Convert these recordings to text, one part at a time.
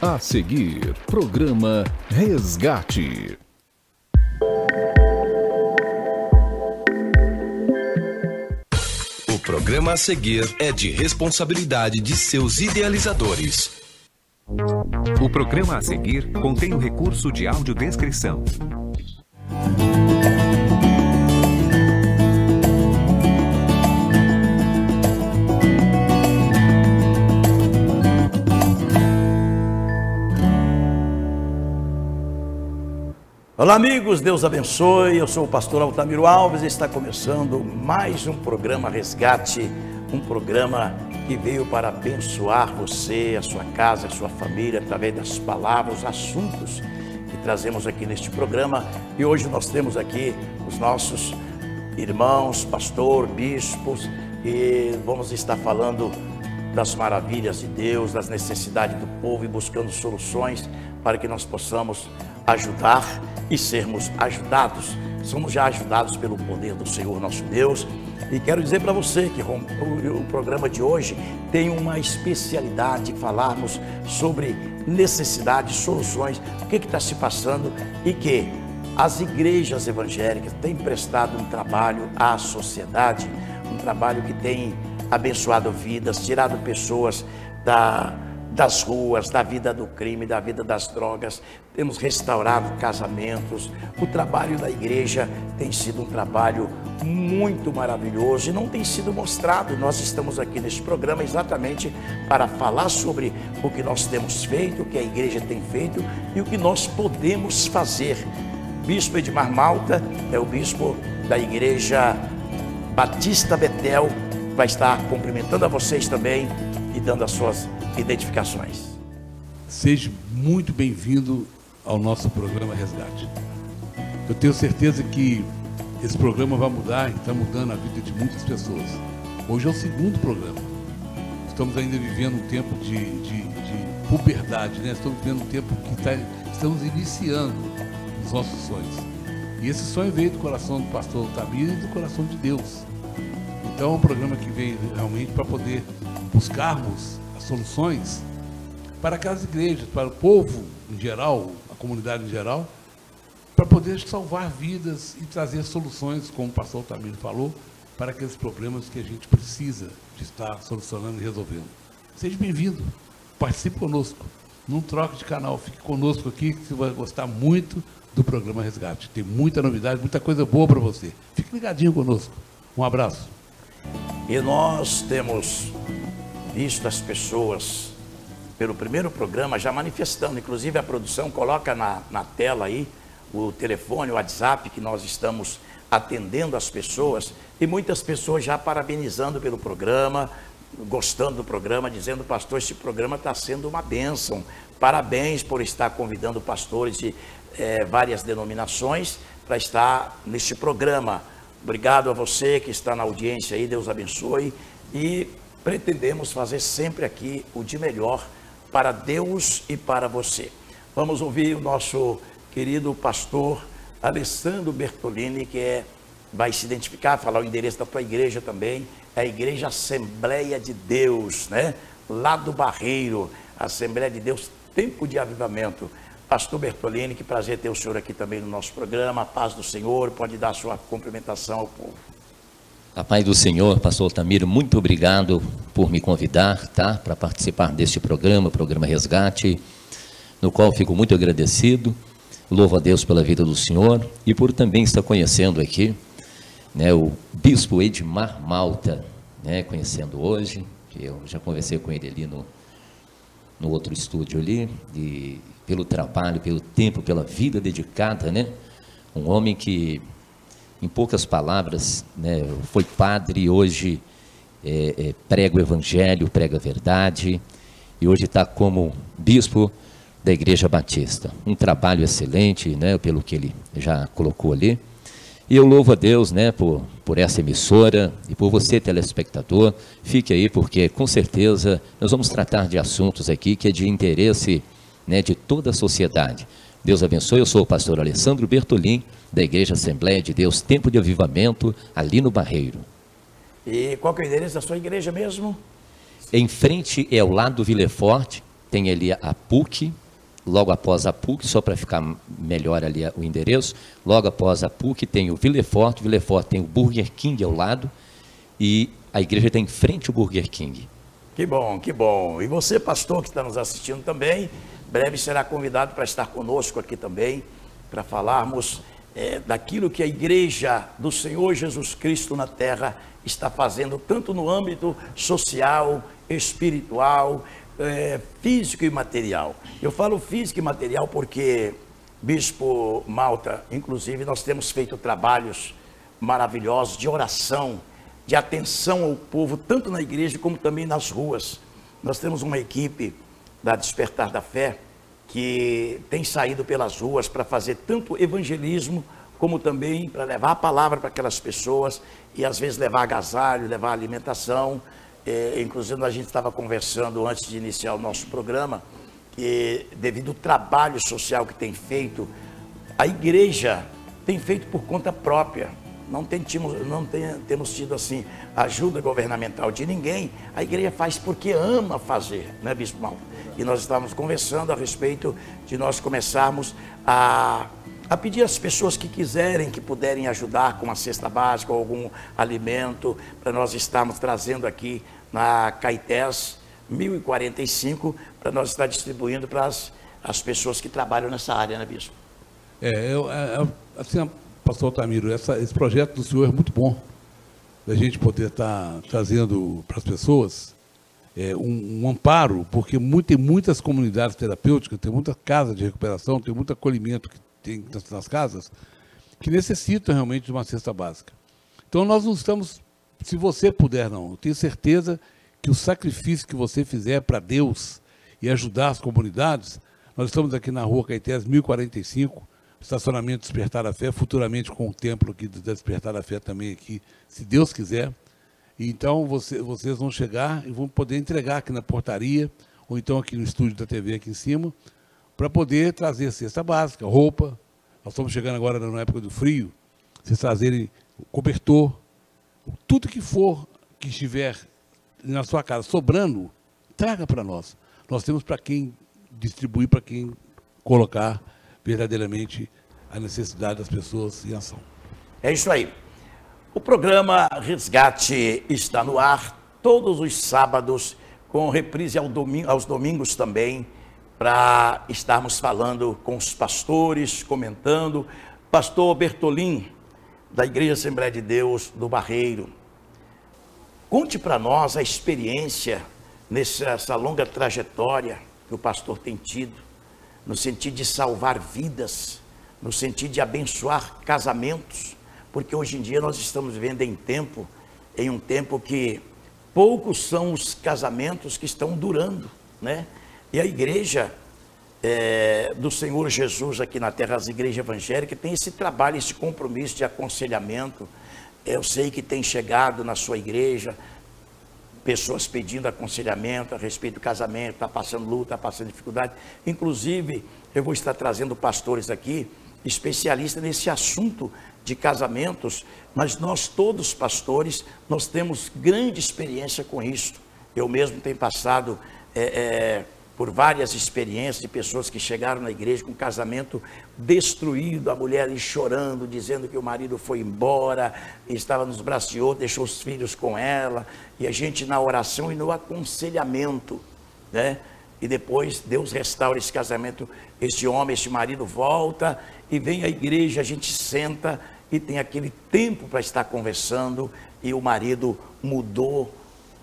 A seguir, programa Resgate. O programa a seguir é de responsabilidade de seus idealizadores. O programa a seguir contém o recurso de audiodescrição. Olá amigos, Deus abençoe, eu sou o pastor Altamiro Alves e está começando mais um programa Resgate, um programa que veio para abençoar você, a sua casa, a sua família, através das palavras, os assuntos que trazemos aqui neste programa. E hoje nós temos aqui os nossos irmãos, pastor, bispos, e vamos estar falando das maravilhas de Deus, das necessidades do povo e buscando soluções para que nós possamos ajudar e sermos ajudados. Somos já ajudados pelo poder do Senhor nosso Deus. E quero dizer para você que o programa de hoje tem uma especialidade, falarmos sobre necessidades, soluções, o que está se passando, e que as igrejas evangélicas têm prestado um trabalho à sociedade, um trabalho que tem abençoado vidas, tirado pessoas das ruas, da vida do crime, da vida das drogas. Temos restaurado casamentos. O trabalho da igreja tem sido um trabalho muito maravilhoso e não tem sido mostrado. Nós estamos aqui neste programa exatamente para falar sobre o que nós temos feito, o que a igreja tem feito e o que nós podemos fazer. Bispo Edmar Malta é o bispo da igreja Batista Betel, vai estar cumprimentando a vocês também e dando as suas identificações. Seja muito bem-vindo ao nosso programa Resgate. Eu tenho certeza que esse programa vai mudar e está mudando a vida de muitas pessoas. Hoje é o segundo programa. Estamos ainda vivendo um tempo de puberdade, né? Estamos vivendo um tempo que estamos iniciando os nossos sonhos. E esse sonho veio do coração do pastor Altamiro e do coração de Deus. Então é um programa que veio realmente para poder buscarmos as soluções para aquelas igrejas, para o povo em geral, a comunidade em geral, para poder salvar vidas e trazer soluções, como o pastor Altamiro falou, para aqueles problemas que a gente precisa de estar solucionando e resolvendo. Seja bem-vindo, participe conosco, não troque de canal, fique conosco aqui, que você vai gostar muito do programa Resgate. Tem muita novidade, muita coisa boa para você. Fique ligadinho conosco. Um abraço. E nós temos visto as pessoas, pelo primeiro programa, já manifestando, inclusive a produção coloca na tela aí o telefone, o WhatsApp, que nós estamos atendendo as pessoas, e muitas pessoas já parabenizando pelo programa, gostando do programa, dizendo: pastor, esse programa está sendo uma bênção, parabéns por estar convidando pastores de várias denominações para estar neste programa. Obrigado a você que está na audiência aí, Deus abençoe, e pretendemos fazer sempre aqui o de melhor para Deus e para você. Vamos ouvir o nosso querido pastor Alessandro Bertolini, que vai se identificar, falar o endereço da tua igreja também, é a Igreja Assembleia de Deus, né? Lá do Barreiro, Assembleia de Deus, Tempo de Avivamento. Pastor Bertolini, que prazer ter o senhor aqui também no nosso programa. A paz do Senhor, pode dar a sua cumprimentação ao povo. A paz do Senhor, pastor Altamiro, muito obrigado por me convidar, tá, para participar deste programa, o programa Resgate, no qual fico muito agradecido. Louvo a Deus pela vida do senhor e por também estar conhecendo aqui, né, o bispo Edmar Malta, né, conhecendo hoje, que eu já conversei com ele ali no outro estúdio ali, pelo trabalho, pelo tempo, pela vida dedicada, né? Um homem que, em poucas palavras, né, foi padre, hoje prega o evangelho, prega a verdade, e hoje está como bispo da Igreja Batista. Um trabalho excelente, né, pelo que ele já colocou ali. E eu louvo a Deus, né, por essa emissora e por você, telespectador. Fique aí, porque com certeza nós vamos tratar de assuntos aqui que é de interesse, né, de toda a sociedade. Deus abençoe. Eu sou o pastor Alessandro Bertolini, da Igreja Assembleia de Deus, Tempo de Avivamento, ali no Barreiro. E qual que é o endereço da sua igreja mesmo? Em frente é ao lado do Villefort, tem ali a PUC, logo após a PUC, só para ficar melhor ali o endereço, logo após a PUC tem o Villefort tem o Burger King ao lado, e a igreja está em frente ao Burger King. Que bom, que bom. E você, pastor, que está nos assistindo também, breve será convidado para estar conosco aqui também, para falarmos daquilo que a igreja do Senhor Jesus Cristo na terra está fazendo, tanto no âmbito social, espiritual, físico e material. Eu falo físico e material porque, Bispo Malta, inclusive nós temos feito trabalhos maravilhosos de oração, de atenção ao povo, tanto na igreja como também nas ruas. Nós temos uma equipe da Despertar da Fé que tem saído pelas ruas para fazer tanto evangelismo, como também para levar a palavra para aquelas pessoas, e às vezes levar agasalho, levar alimentação. Inclusive a gente estava conversando antes de iniciar o nosso programa, que devido ao trabalho social que tem feito, a igreja tem feito por conta própria. Não temos tido assim ajuda governamental de ninguém. A igreja faz porque ama fazer, né, Bispo Malta? E nós estávamos conversando a respeito de nós começarmos a pedir às pessoas que quiserem, que puderem ajudar com uma cesta básica ou algum alimento, para nós estarmos trazendo aqui na Caetés 1045, para nós estar distribuindo para as pessoas que trabalham nessa área, né, Bispo? Assim, pastor Altamiro, esse projeto do senhor é muito bom, da gente poder estar trazendo para as pessoas um amparo, porque tem muitas comunidades terapêuticas, tem muita casa de recuperação, tem muito acolhimento que tem nas casas, que necessitam realmente de uma cesta básica. Então nós não estamos, se você puder não, eu tenho certeza que o sacrifício que você fizer para Deus e ajudar as comunidades, nós estamos aqui na rua Caetés 1045, estacionamento Despertar a Fé, futuramente com o templo aqui do Despertar a Fé também aqui, se Deus quiser. Então vocês vão chegar e vão poder entregar aqui na portaria, ou então aqui no estúdio da TV aqui em cima, para poder trazer cesta básica, roupa. Nós estamos chegando agora na época do frio, vocês trazerem cobertor, tudo que for, que estiver na sua casa sobrando, traga para nós. Nós temos para quem distribuir, para quem colocar verdadeiramente a necessidade das pessoas em ação. É isso aí. O programa Resgate está no ar todos os sábados, com reprise aos domingos também, para estarmos falando com os pastores, comentando. Pastor Bertolim, da Igreja Assembleia de Deus do Barreiro, conte para nós a experiência nessa longa trajetória que o pastor tem tido, no sentido de salvar vidas, no sentido de abençoar casamentos, porque hoje em dia nós estamos vivendo em um tempo que poucos são os casamentos que estão durando, né? E a igreja do Senhor Jesus aqui na terra, as igrejas evangélicas, tem esse trabalho, esse compromisso de aconselhamento. Eu sei que tem chegado na sua igreja pessoas pedindo aconselhamento a respeito do casamento, está passando luta, está passando dificuldade. Inclusive, eu vou estar trazendo pastores aqui, especialistas nesse assunto de casamentos, mas nós todos pastores, nós temos grande experiência com isso. Eu mesmo tenho passado por várias experiências de pessoas que chegaram na igreja com casamento destruído, a mulher ali chorando, dizendo que o marido foi embora, estava nos braços de outro, deixou os filhos com ela, e a gente na oração e no aconselhamento, né? E depois Deus restaura esse casamento, esse homem, esse marido volta e vem à igreja, a gente senta e tem aquele tempo para estar conversando, e o marido mudou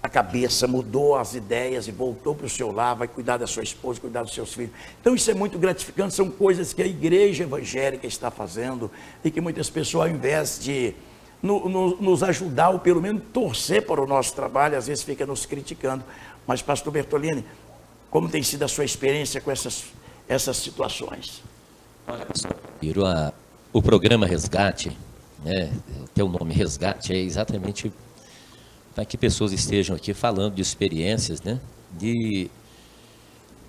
a cabeça, mudou as ideias e voltou para o seu lar, vai cuidar da sua esposa, cuidar dos seus filhos. Então isso é muito gratificante, são coisas que a igreja evangélica está fazendo e que muitas pessoas, ao invés de nos ajudar ou pelo menos torcer para o nosso trabalho, às vezes fica nos criticando. Mas pastor Bertolini, como tem sido a sua experiência com essas situações? Olha, pastor, o programa Resgate, né, o teu nome Resgate é exatamente para que pessoas estejam aqui falando de experiências, né, de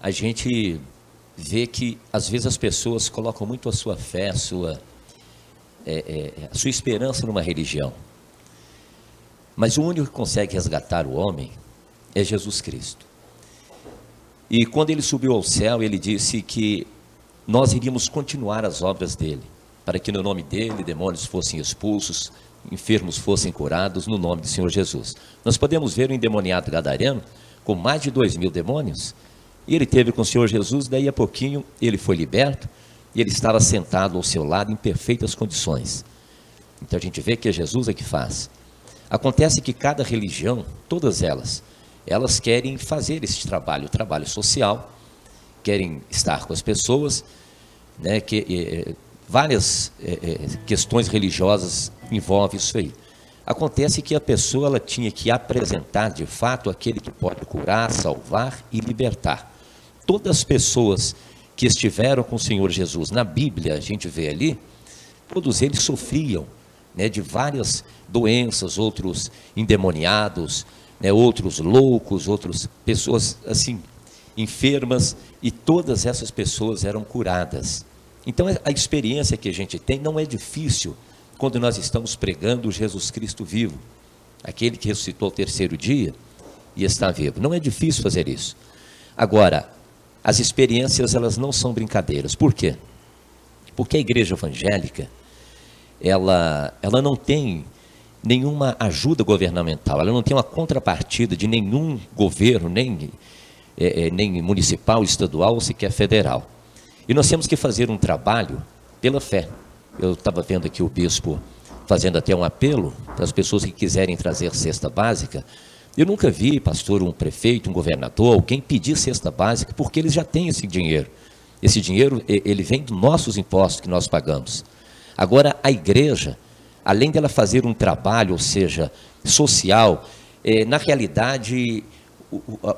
a gente ver que às vezes as pessoas colocam muito a sua fé, a sua esperança numa religião, mas o único que consegue resgatar o homem é Jesus Cristo. E quando ele subiu ao céu, ele disse que nós iríamos continuar as obras dele, para que no nome dele demônios fossem expulsos, enfermos fossem curados no nome do Senhor Jesus. Nós podemos ver o endemoniado gadareno com mais de 2.000 demônios, e ele teve com o Senhor Jesus, daí a pouquinho ele foi liberto, e ele estava sentado ao seu lado em perfeitas condições. Então a gente vê que é Jesus que faz. Acontece que cada religião, todas elas querem fazer esse trabalho, o trabalho social, querem estar com as pessoas, né, várias questões religiosas envolvem isso aí. Acontece que a pessoa ela tinha que apresentar de fato aquele que pode curar, salvar e libertar. Todas as pessoas que estiveram com o Senhor Jesus, na Bíblia a gente vê ali, todos eles sofriam, né, de várias doenças, outros endemoniados, né, outros loucos, outras pessoas assim, enfermas, e todas essas pessoas eram curadas. Então a experiência que a gente tem não é difícil quando nós estamos pregando Jesus Cristo vivo, aquele que ressuscitou ao terceiro dia e está vivo. Não é difícil fazer isso. Agora, as experiências elas não são brincadeiras. Por quê? Porque a igreja evangélica, ela não tem nenhuma ajuda governamental, ela não tem uma contrapartida de nenhum governo, nem municipal, estadual ou sequer federal. E nós temos que fazer um trabalho pela fé. Eu estava vendo aqui o bispo fazendo até um apelo para as pessoas que quiserem trazer cesta básica. Eu nunca vi, pastor, um prefeito, um governador, alguém pedir cesta básica, porque eles já têm esse dinheiro. Esse dinheiro, ele vem dos nossos impostos que nós pagamos. Agora, a igreja, além dela fazer um trabalho, ou seja, social, na realidade,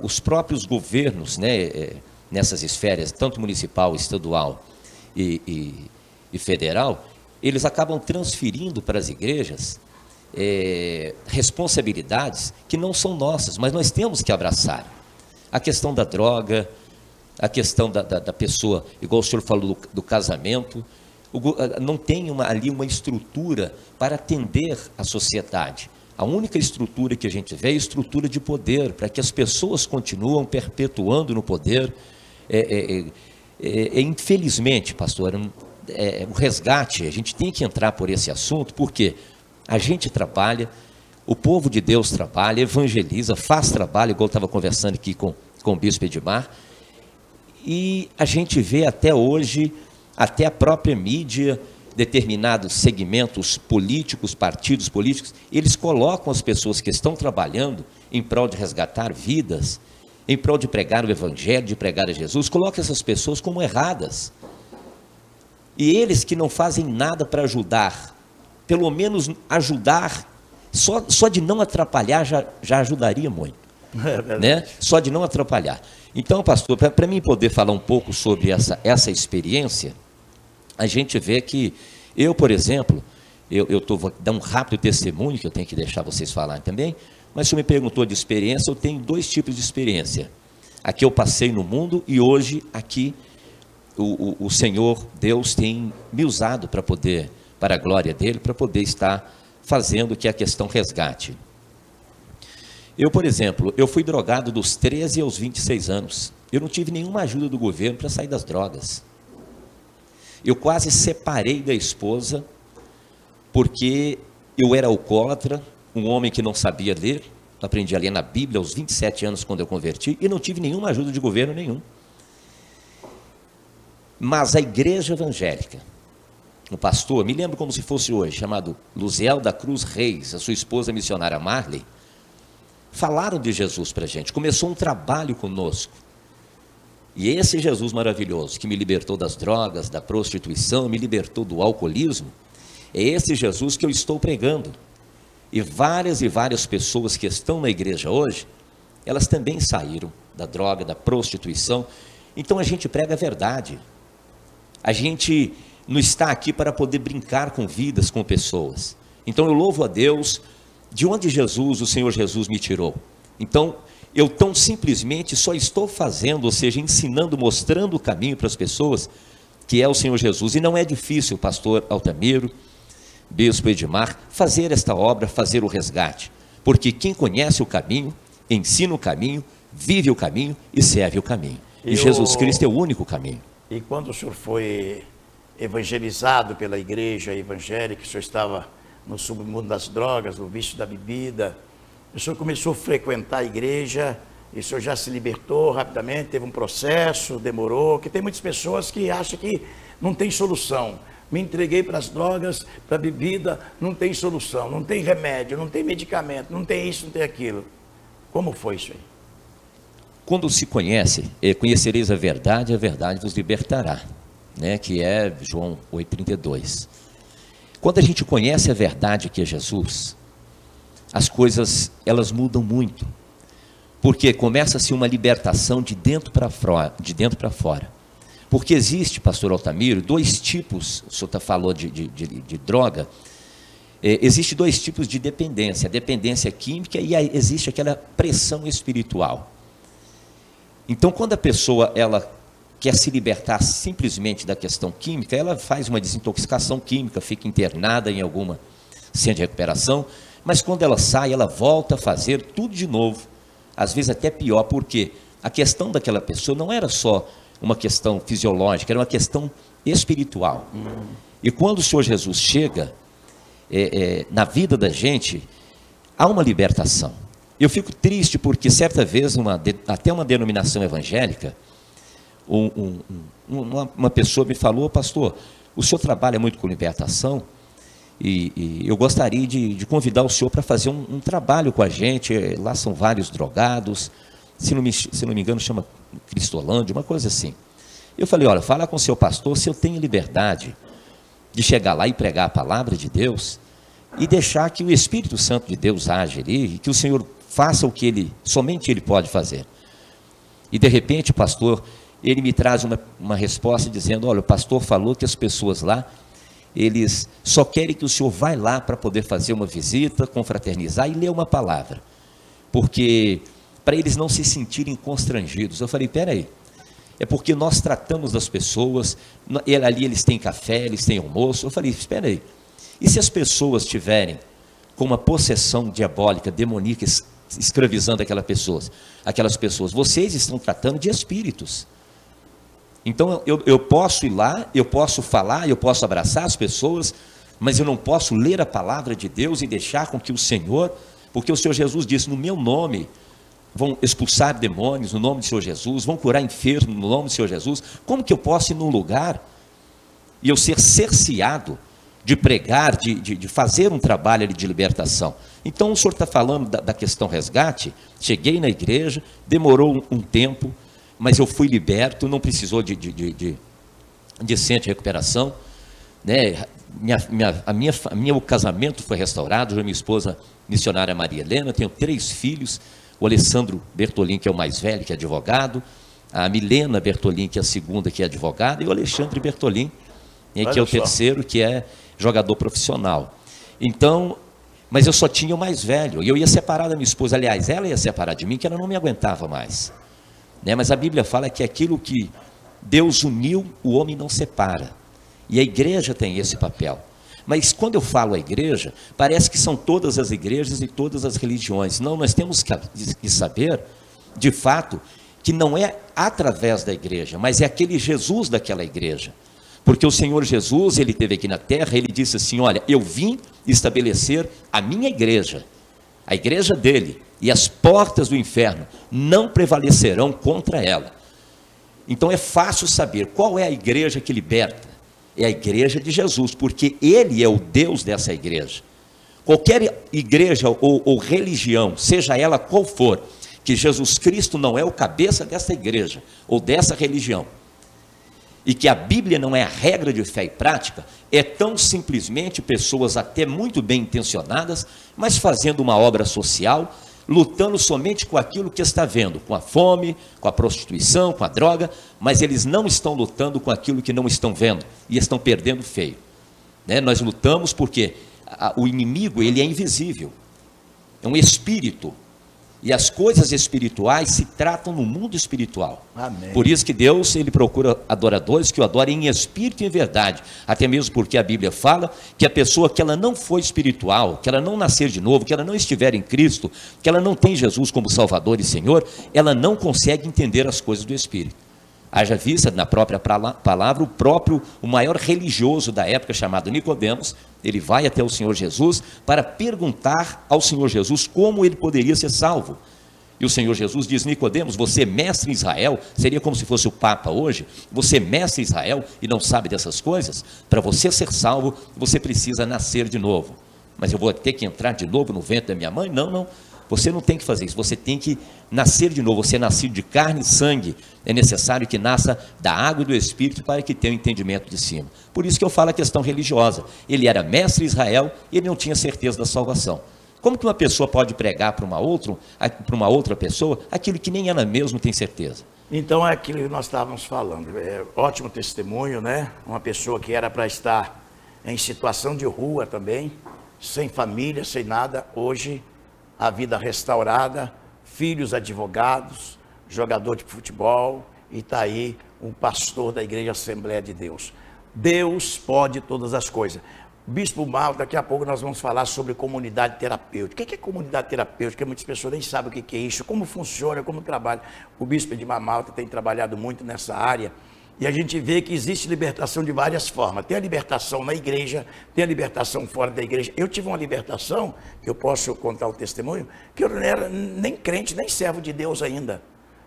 os próprios governos, né, nessas esferas, tanto municipal, estadual e federal, eles acabam transferindo para as igrejas responsabilidades que não são nossas, mas nós temos que abraçar. A questão da droga, a questão da pessoa, igual o senhor falou do casamento, não tem ali uma estrutura para atender a sociedade. A única estrutura que a gente vê é a estrutura de poder, para que as pessoas continuem perpetuando no poder. Infelizmente, pastor, o resgate, a gente tem que entrar por esse assunto, porque a gente trabalha, o povo de Deus trabalha, evangeliza, faz trabalho, igual eu estava conversando aqui com o bispo Edmar, e a gente vê até hoje, até a própria mídia, determinados segmentos políticos, partidos políticos, eles colocam as pessoas que estão trabalhando em prol de resgatar vidas, em prol de pregar o Evangelho, de pregar a Jesus, colocam essas pessoas como erradas. E eles que não fazem nada para ajudar, pelo menos ajudar, só de não atrapalhar já ajudaria muito. Né? Só de não atrapalhar. Então, pastor, para mim poder falar um pouco sobre essa experiência, a gente vê que eu, por exemplo, vou dar um rápido testemunho, que eu tenho que deixar vocês falarem também, mas se você me perguntou de experiência, eu tenho 2 tipos de experiência. Aqui eu passei no mundo e hoje aqui o Senhor, Deus, tem me usado para a glória dele, para poder estar fazendo que a questão resgate. Eu, por exemplo, eu fui drogado dos 13 aos 26 anos. Eu não tive nenhuma ajuda do governo para sair das drogas. Eu quase separei da esposa, porque eu era alcoólatra, um homem que não sabia ler, aprendi a ler na Bíblia aos 27 anos quando eu converti, e não tive nenhuma ajuda de governo nenhum. Mas a igreja evangélica, um pastor, me lembro como se fosse hoje, chamado Luziel da Cruz Reis, a sua esposa missionária Marley, falaram de Jesus para a gente, começou um trabalho conosco. E esse Jesus maravilhoso, que me libertou das drogas, da prostituição, me libertou do alcoolismo, é esse Jesus que eu estou pregando. E várias pessoas que estão na igreja hoje, elas também saíram da droga, da prostituição. Então a gente prega a verdade. A gente não está aqui para poder brincar com vidas, com pessoas. Então eu louvo a Deus, de onde o Senhor Jesus me tirou. Então eu tão simplesmente só estou fazendo, ou seja, ensinando, mostrando o caminho para as pessoas, que é o Senhor Jesus. E não é difícil, pastor Altamiro, bispo Edmar, fazer esta obra, fazer o resgate. Porque quem conhece o caminho, ensina o caminho, vive o caminho e serve o caminho. E Jesus Cristo é o único caminho. E quando o senhor foi evangelizado pela igreja evangélica, o senhor estava no submundo das drogas, no vício da bebida, o senhor começou a frequentar a igreja, e o senhor já se libertou rapidamente, teve um processo, demorou, que tem muitas pessoas que acham que não tem solução. Me entreguei para as drogas, para a bebida, não tem solução, não tem remédio, não tem medicamento, não tem isso, não tem aquilo. Como foi isso aí? Quando se conhece, conhecereis a verdade vos libertará, né? Que é João 8,32. Quando a gente conhece a verdade que é Jesus, as coisas, elas mudam muito. Porque começa-se uma libertação de dentro para fora. Porque existe, pastor Altamiro, dois tipos, o senhor falou de droga, existe dois tipos de dependência, a dependência química e existe aquela pressão espiritual. Então, quando a pessoa ela quer se libertar simplesmente da questão química, ela faz uma desintoxicação química, fica internada em alguma centro de recuperação, mas quando ela sai, ela volta a fazer tudo de novo, às vezes até pior, porque a questão daquela pessoa não era só uma questão fisiológica, era uma questão espiritual. E quando o Senhor Jesus chega na vida da gente, há uma libertação. Eu fico triste porque certa vez, até uma denominação evangélica, uma pessoa me falou: pastor, o senhor trabalha muito com libertação e eu gostaria de convidar o senhor para fazer um trabalho com a gente. Lá são vários drogados, se não me engano chama Cristolândia, uma coisa assim. Eu falei: olha, fala com o seu pastor se eu tenho liberdade de chegar lá e pregar a palavra de Deus e deixar que o Espírito Santo de Deus age ali e que o Senhor faça o que somente Ele pode fazer. E de repente, pastor, ele me traz uma resposta dizendo: olha, o pastor falou que as pessoas lá, eles só querem que o senhor vá lá para poder fazer uma visita, confraternizar e ler uma palavra, porque para eles não se sentirem constrangidos. Eu falei: peraí, é porque nós tratamos das pessoas, ali eles têm café, eles têm almoço. Eu falei: espera aí, e se as pessoas tiverem com uma possessão diabólica, demoníaca, escravizando aquelas pessoas, vocês estão tratando de espíritos. Então eu posso ir lá, eu posso falar, eu posso abraçar as pessoas, mas eu não posso ler a palavra de Deus e deixar com que o Senhor, porque o Senhor Jesus disse: no meu nome vão expulsar demônios, no nome do Senhor Jesus, vão curar enfermos no nome do Senhor Jesus. Como que eu posso ir num lugar e eu ser cerceado de pregar, de fazer um trabalho ali de libertação? Então o senhor está falando da questão resgate. Cheguei na igreja, demorou um tempo, mas eu fui liberto, não precisou de centro de recuperação, né? Meu casamento foi restaurado, minha esposa missionária Maria Helena, tenho 3 filhos, o Alessandro Bertolin, que é o mais velho, que é advogado, a Milena Bertolin, que é a segunda, que é advogada, e o Alexandre Bertolin, que é o terceiro, que é jogador profissional. Então, mas eu só tinha o mais velho, e eu ia separar da minha esposa. Aliás, ela ia separar de mim, que ela não me aguentava mais, né? Mas a Bíblia fala que aquilo que Deus uniu, o homem não separa, e a igreja tem esse papel. Mas quando eu falo a igreja, parece que são todas as igrejas e todas as religiões. Não, nós temos que saber, de fato, que não é através da igreja, mas é aquele Jesus daquela igreja. Porque o Senhor Jesus, ele esteve aqui na terra, ele disse assim: olha, eu vim estabelecer a minha igreja, a igreja dele, e as portas do inferno não prevalecerão contra ela. Então é fácil saber qual é a igreja que liberta. É a igreja de Jesus, porque ele é o Deus dessa igreja. Qualquer igreja ou religião, seja ela qual for, que Jesus Cristo não é o cabeça dessa igreja ou dessa religião, e que a Bíblia não é a regra de fé e prática, é tão simplesmente pessoas até muito bem intencionadas, mas fazendo uma obra social, lutando somente com aquilo que está vendo, com a fome, com a prostituição, com a droga, mas eles não estão lutando com aquilo que não estão vendo, e estão perdendo feio, né? Nós lutamos porque o inimigo, ele é invisível, é um espírito, E as coisas espirituais se tratam no mundo espiritual. Amém. Por isso que Deus, ele procura adoradores que o adorem em espírito e em verdade. Até mesmo porque a Bíblia fala que a pessoa que ela não for espiritual, que ela não nascer de novo, que ela não estiver em Cristo, que ela não tem Jesus como Salvador e Senhor, ela não consegue entender as coisas do Espírito. Haja vista, na própria palavra, o maior religioso da época, chamado Nicodemos, ele vai até o Senhor Jesus para perguntar ao Senhor Jesus como ele poderia ser salvo. E o Senhor Jesus diz: Nicodemos, você é mestre em Israel, seria como se fosse o Papa hoje, você é mestre em Israel e não sabe dessas coisas? Para você ser salvo, você precisa nascer de novo. Mas eu vou ter que entrar de novo no ventre da minha mãe? Não, não. Você não tem que fazer isso, você tem que nascer de novo, você é nascido de carne e sangue, é necessário que nasça da água e do Espírito para que tenha o entendimento de cima. Por isso que eu falo a questão religiosa, ele era mestre em Israel e ele não tinha certeza da salvação. Como que uma pessoa pode pregar para uma outra pessoa aquilo que nem ela mesma tem certeza? Então é aquilo que nós estávamos falando, ótimo testemunho, né? Uma pessoa que era para estar em situação de rua também, sem família, sem nada, hoje a vida restaurada, filhos advogados, jogador de futebol, e está aí um pastor da Igreja Assembleia de Deus. Deus pode todas as coisas. Bispo Mal, daqui a pouco nós vamos falar sobre comunidade terapêutica. O que é comunidade terapêutica? Muitas pessoas nem sabem o que é isso, como funciona, como trabalha. O bispo Edmar Malta tem trabalhado muito nessa área. E a gente vê que existe libertação de várias formas. Tem a libertação na igreja, tem a libertação fora da igreja. Eu tive uma libertação, que eu posso contar o testemunho, que eu não era nem crente, nem servo de Deus ainda.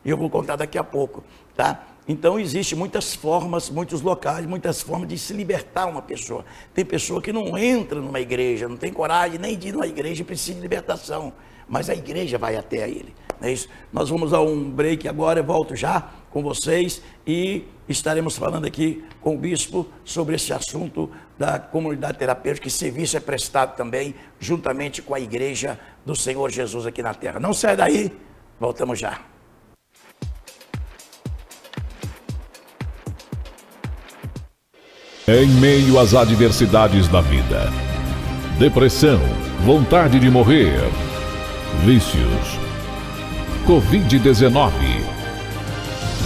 E eu vou contar daqui a pouco, tá? Então, existem muitas formas, muitos locais, muitas formas de se libertar uma pessoa. Tem pessoa que não entra numa igreja, não tem coragem nem de ir numa igreja e precisa de libertação. Mas a igreja vai até ele. Não é isso? Nós vamos a um break agora, eu volto já com vocês e estaremos falando aqui com o bispo sobre esse assunto da comunidade terapêutica, que serviço é prestado também juntamente com a igreja do Senhor Jesus aqui na terra. Não sai daí, voltamos já. Em meio às adversidades da vida, depressão, vontade de morrer, vícios, Covid-19,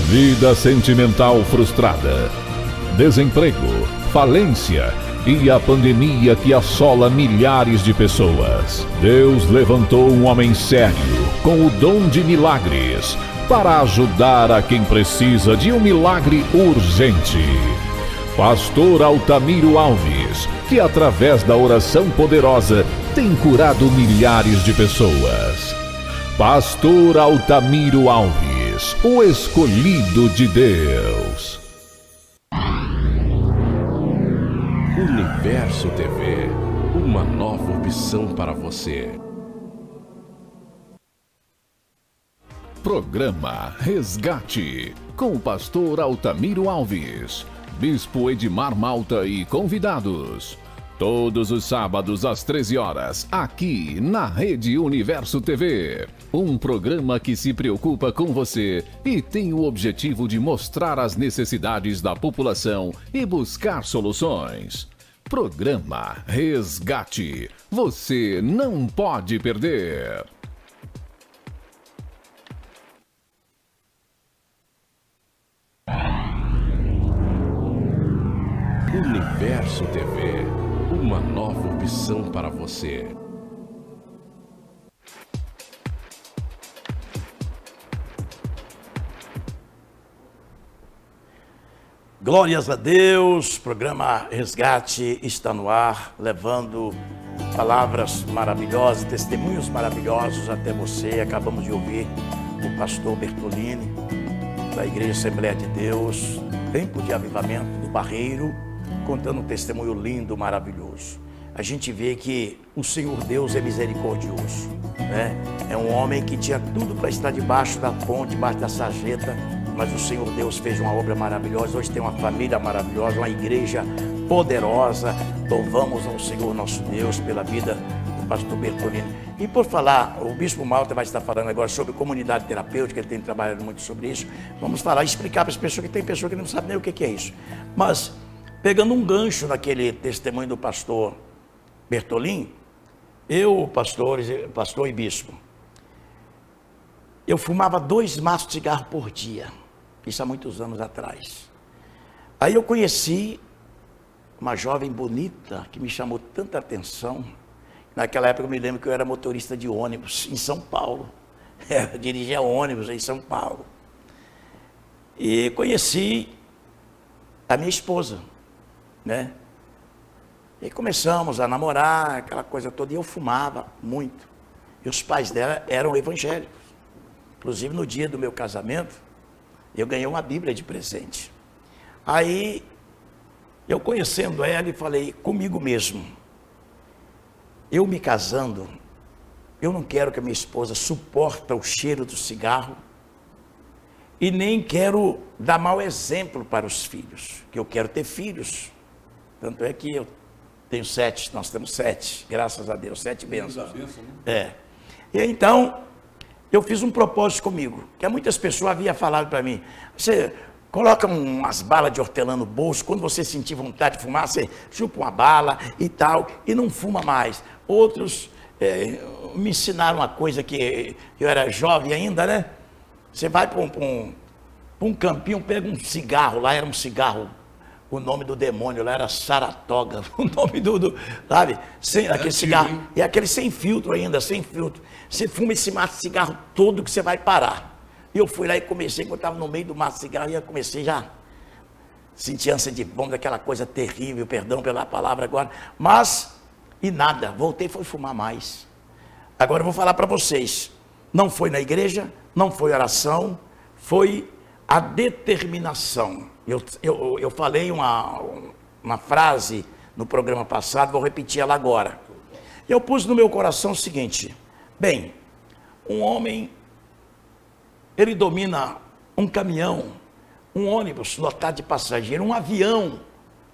vida sentimental frustrada, desemprego, falência e a pandemia que assola milhares de pessoas. Deus levantou um homem sério com o dom de milagres para ajudar a quem precisa de um milagre urgente. Pastor Altamiro Alves, que através da oração poderosa tem curado milhares de pessoas. Pastor Altamiro Alves, o escolhido de Deus. Universo TV, uma nova opção para você. Programa Resgate, com o pastor Altamiro Alves, bispo Edmar Malta e convidados. Todos os sábados às 13 horas, aqui na Rede Universo TV. Um programa que se preocupa com você e tem o objetivo de mostrar as necessidades da população e buscar soluções. Programa Resgate. Você não pode perder. Universo TV, uma nova opção para você. Glórias a Deus, programa Resgate está no ar, levando palavras maravilhosas, testemunhos maravilhosos até você. Acabamos de ouvir o pastor Bertolini, da Igreja Assembleia de Deus, Tempo de Avivamento do Barreiro, contando um testemunho lindo, maravilhoso. A gente vê que o Senhor Deus é misericordioso, né? É um homem que tinha tudo para estar debaixo da ponte, debaixo da sarjeta, mas o Senhor Deus fez uma obra maravilhosa. Hoje tem uma família maravilhosa, uma igreja poderosa. Louvamos ao Senhor nosso Deus pela vida do pastor Bertolini. E por falar, o bispo Malta vai estar falando agora sobre comunidade terapêutica, ele tem trabalhado muito sobre isso. Vamos falar, explicar para as pessoas, que tem pessoas que não sabem nem o que é isso. Mas, pegando um gancho naquele testemunho do pastor Bertolini, eu, pastor e bispo, eu fumava 2 maços de cigarro por dia. Isso há muitos anos atrás. Aí eu conheci uma jovem bonita que me chamou tanta atenção. Naquela época eu me lembro que eu era motorista de ônibus em São Paulo. Eu dirigia ônibus em São Paulo. E conheci a minha esposa, né? E começamos a namorar, aquela coisa toda, e eu fumava muito. E os pais dela eram evangélicos. Inclusive no dia do meu casamento, eu ganhei uma Bíblia de presente. Aí, eu conhecendo ela e falei comigo mesmo, eu me casando, eu não quero que a minha esposa suporte o cheiro do cigarro e nem quero dar mau exemplo para os filhos, que eu quero ter filhos. Tanto é que eu tenho 7, nós temos 7, graças a Deus, 7 bênçãos. E então, eu fiz um propósito comigo, que muitas pessoas haviam falado para mim, você coloca umas balas de hortelã no bolso, quando você sentir vontade de fumar, você chupa uma bala e tal, e não fuma mais. Outros me ensinaram uma coisa que eu era jovem ainda, né? Você vai para um campinho, pega um cigarro, lá era um cigarro, o nome do demônio lá era Saratoga, o nome sabe? Aquele cigarro, e aquele sem filtro ainda, sem filtro. Você fuma esse maço de cigarro todo que você vai parar. E eu fui lá e comecei, quando eu estava no meio do maço de cigarro, e eu comecei já sentir ânsia de vômito, aquela coisa terrível, perdão pela palavra agora, mas, e nada, voltei e fui fumar mais. Agora eu vou falar para vocês, não foi na igreja, não foi oração, foi a determinação. Eu falei uma frase no programa passado, vou repetir ela agora. Eu pus no meu coração o seguinte, bem, um homem, ele domina um caminhão, um ônibus lotado de passageiros, um avião,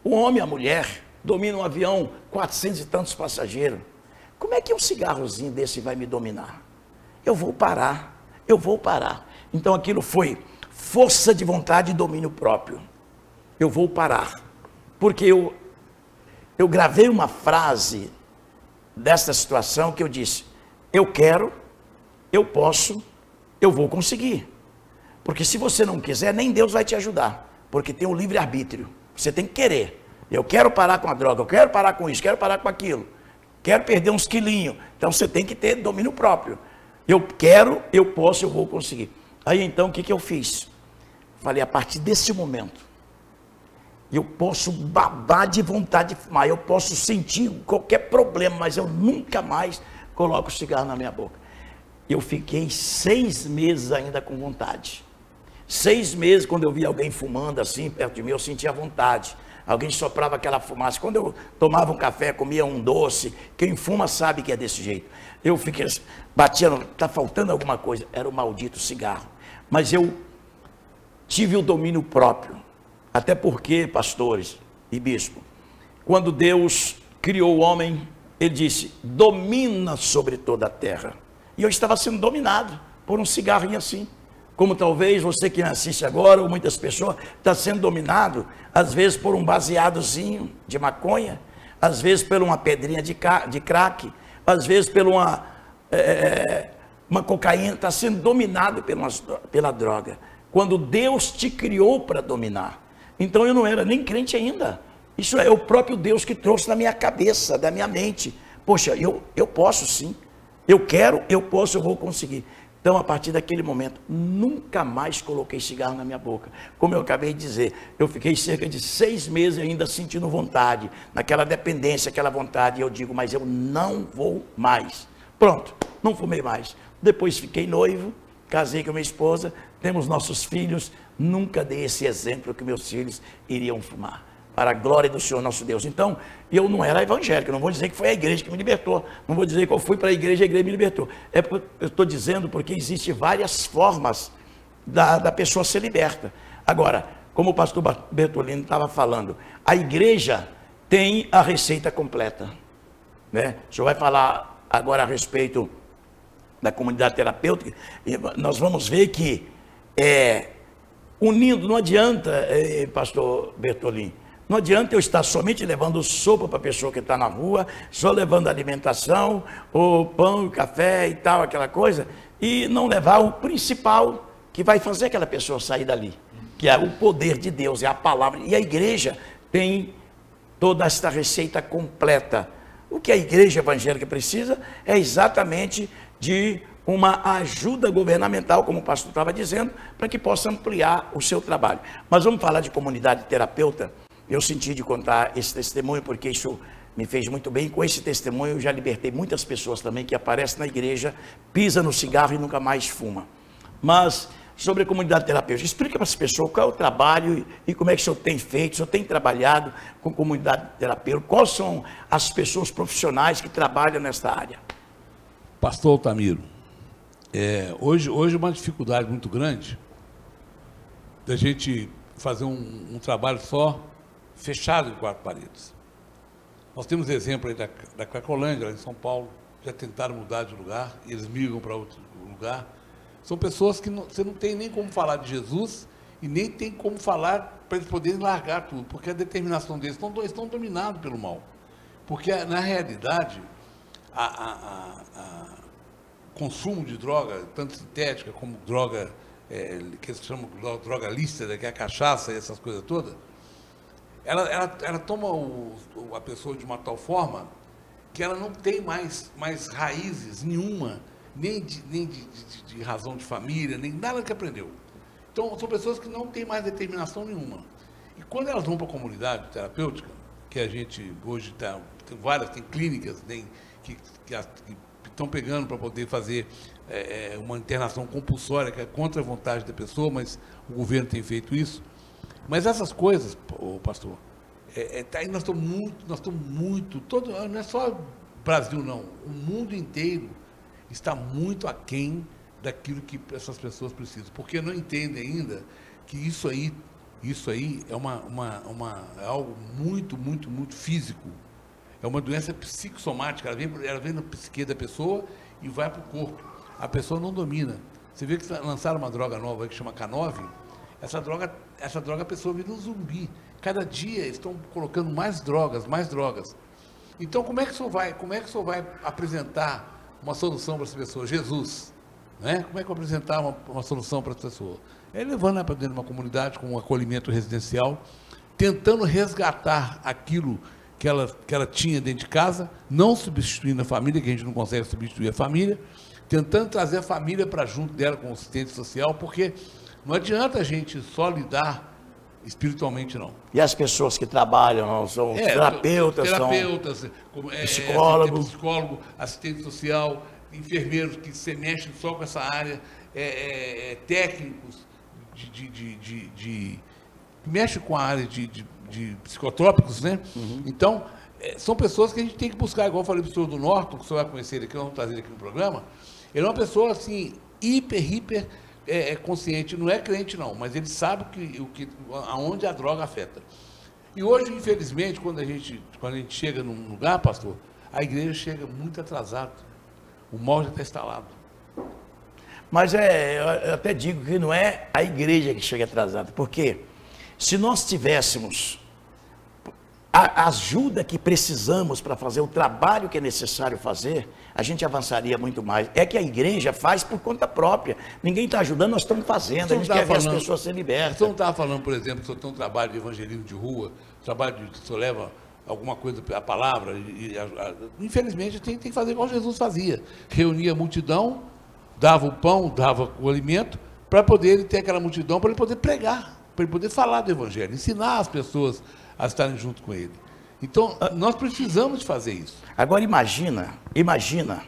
o homem e a mulher dominam um avião, 400 e tantos passageiros. Como é que um cigarrozinho desse vai me dominar? Eu vou parar. Então aquilo foi força de vontade e domínio próprio. Eu vou parar. Porque eu gravei uma frase dessa situação que eu disse, eu quero, eu posso, eu vou conseguir. Porque se você não quiser, nem Deus vai te ajudar. Porque tem o livre-arbítrio. Você tem que querer. Eu quero parar com a droga, eu quero parar com isso, quero parar com aquilo. Quero perder uns quilinhos. Então você tem que ter domínio próprio. Eu quero, eu posso, eu vou conseguir. Aí então o que eu fiz? Falei, a partir desse momento, eu posso babar de vontade de fumar, eu posso sentir qualquer problema, mas eu nunca mais coloco cigarro na minha boca. Eu fiquei 6 meses ainda com vontade. 6 meses, quando eu via alguém fumando assim perto de mim, eu sentia vontade. Alguém soprava aquela fumaça. Quando eu tomava um café, comia um doce, quem fuma sabe que é desse jeito. Eu fiquei, batia, está faltando alguma coisa. Era o maldito cigarro. Mas eu tive o domínio próprio. Até porque, pastores e bispo, quando Deus criou o homem, ele disse, domina sobre toda a terra. E eu estava sendo dominado por um cigarrinho assim. Como talvez você que me assiste agora, ou muitas pessoas, está sendo dominado, às vezes por um baseadozinho de maconha, às vezes por uma pedrinha de crack, às vezes por uma cocaína, está sendo dominado pela droga. Quando Deus te criou para dominar. Então eu não era nem crente ainda. Isso é o próprio Deus que trouxe na minha cabeça, da minha mente. Poxa, eu posso sim. Eu quero, eu posso, eu vou conseguir. Então, a partir daquele momento, nunca mais coloquei cigarro na minha boca. Como eu acabei de dizer, eu fiquei cerca de 6 meses ainda sentindo vontade, naquela dependência, aquela vontade, e eu digo, mas eu não vou mais. Pronto, não fumei mais. Depois fiquei noivo, casei com minha esposa, temos nossos filhos, nunca dei esse exemplo que meus filhos iriam fumar. Para a glória do Senhor nosso Deus. Então, eu não era evangélico, não vou dizer que foi a igreja que me libertou, não vou dizer que eu fui para a igreja me libertou. Eu estou dizendo porque existem várias formas da pessoa ser liberta. Agora, como o pastor Bertolino estava falando, a igreja tem a receita completa. Né? O senhor vai falar agora a respeito da comunidade terapêutica, e nós vamos ver que unindo, não adianta, pastor Bertolino, não adianta eu estar somente levando sopa para a pessoa que está na rua, só levando alimentação, ou pão, café e tal, aquela coisa, e não levar o principal que vai fazer aquela pessoa sair dali, que é o poder de Deus, é a palavra. E a igreja tem toda esta receita completa. O que a igreja evangélica precisa é exatamente de uma ajuda governamental, como o pastor estava dizendo, para que possa ampliar o seu trabalho. Mas vamos falar de comunidade terapeuta. Eu senti de contar esse testemunho, porque isso me fez muito bem. Com esse testemunho eu já libertei muitas pessoas também que aparecem na igreja, pisa no cigarro e nunca mais fuma. Mas sobre a comunidade terapêutica, explica para as pessoas qual é o trabalho e como é que o senhor tem feito, o senhor tem trabalhado com comunidade terapêutica, quais são as pessoas profissionais que trabalham nesta área? Pastor Altamiro, hoje uma dificuldade muito grande da gente fazer um trabalho só fechado em 4 paredes. Nós temos exemplo aí da Cracolândia, lá em São Paulo, já tentaram mudar de lugar, e eles migram para outro lugar. São pessoas que você não tem nem como falar de Jesus e nem tem como falar para eles poderem largar tudo, porque a determinação deles estão dominados pelo mal. Porque, na realidade, o consumo de droga, tanto sintética como droga, que eles chamam de droga lícita, que é a cachaça e essas coisas todas, ela toma a pessoa de uma tal forma que ela não tem mais raízes nenhuma, nem de razão de família, nem nada que aprendeu. Então, são pessoas que não têm mais determinação nenhuma. E quando elas vão para a comunidade terapêutica, que a gente hoje tem várias, tem clínicas que estão pegando para poder fazer uma internação compulsória, que é contra a vontade da pessoa, mas o governo tem feito isso. Mas essas coisas, pastor, aí nós estamos muito, não é só o Brasil não, o mundo inteiro está muito aquém daquilo que essas pessoas precisam, porque não entendem ainda que isso aí é algo muito físico, é uma doença psicossomática, ela vem na psique da pessoa e vai para o corpo, a pessoa não domina. Você vê que lançaram uma droga nova que chama K9, essa droga a pessoa vira um zumbi, cada dia estão colocando mais drogas. Então como é que o senhor vai apresentar uma solução para essa pessoa? Jesus, né? Como é que eu vou apresentar uma solução para essa pessoa? É levando ela para dentro de uma comunidade com um acolhimento residencial, tentando resgatar aquilo que ela tinha dentro de casa, não substituindo a família, que a gente não consegue substituir a família, tentando trazer a família para junto dela com o assistente social, porque não adianta a gente só lidar espiritualmente, não. E as pessoas que trabalham, são terapeutas, são psicólogos, psicólogo, assistente social, enfermeiros que se mexem só com essa área, técnicos que mexem com a área de psicotrópicos, né? Uhum. Então, são pessoas que a gente tem que buscar, igual eu falei para o senhor do Norton, que o senhor vai conhecer ele aqui, nós vamos trazer ele aqui no programa. Ele é uma pessoa, assim, hiper consciente, não é crente não, mas ele sabe aonde a droga afeta. E hoje, infelizmente, quando a gente chega num lugar, pastor, a igreja chega muito atrasada. O mal já está instalado. Mas eu até digo que não é a igreja que chega atrasada, porque se nós tivéssemos a ajuda que precisamos para fazer o trabalho que é necessário fazer, a gente avançaria muito mais. É que a igreja faz por conta própria. Ninguém está ajudando, nós estamos fazendo. A gente quer ver as pessoas serem libertas. O senhor não estava falando, por exemplo, que o senhor tem um trabalho de evangelismo de rua, trabalho que o senhor leva alguma coisa, a palavra. Infelizmente, tem que fazer igual Jesus fazia. Reunia a multidão, dava o pão, dava o alimento, para poder ele ter aquela multidão, para ele poder pregar, para ele poder falar do evangelho, ensinar as pessoas a estarem junto com ele. Então, nós precisamos de fazer isso. Agora, imagina,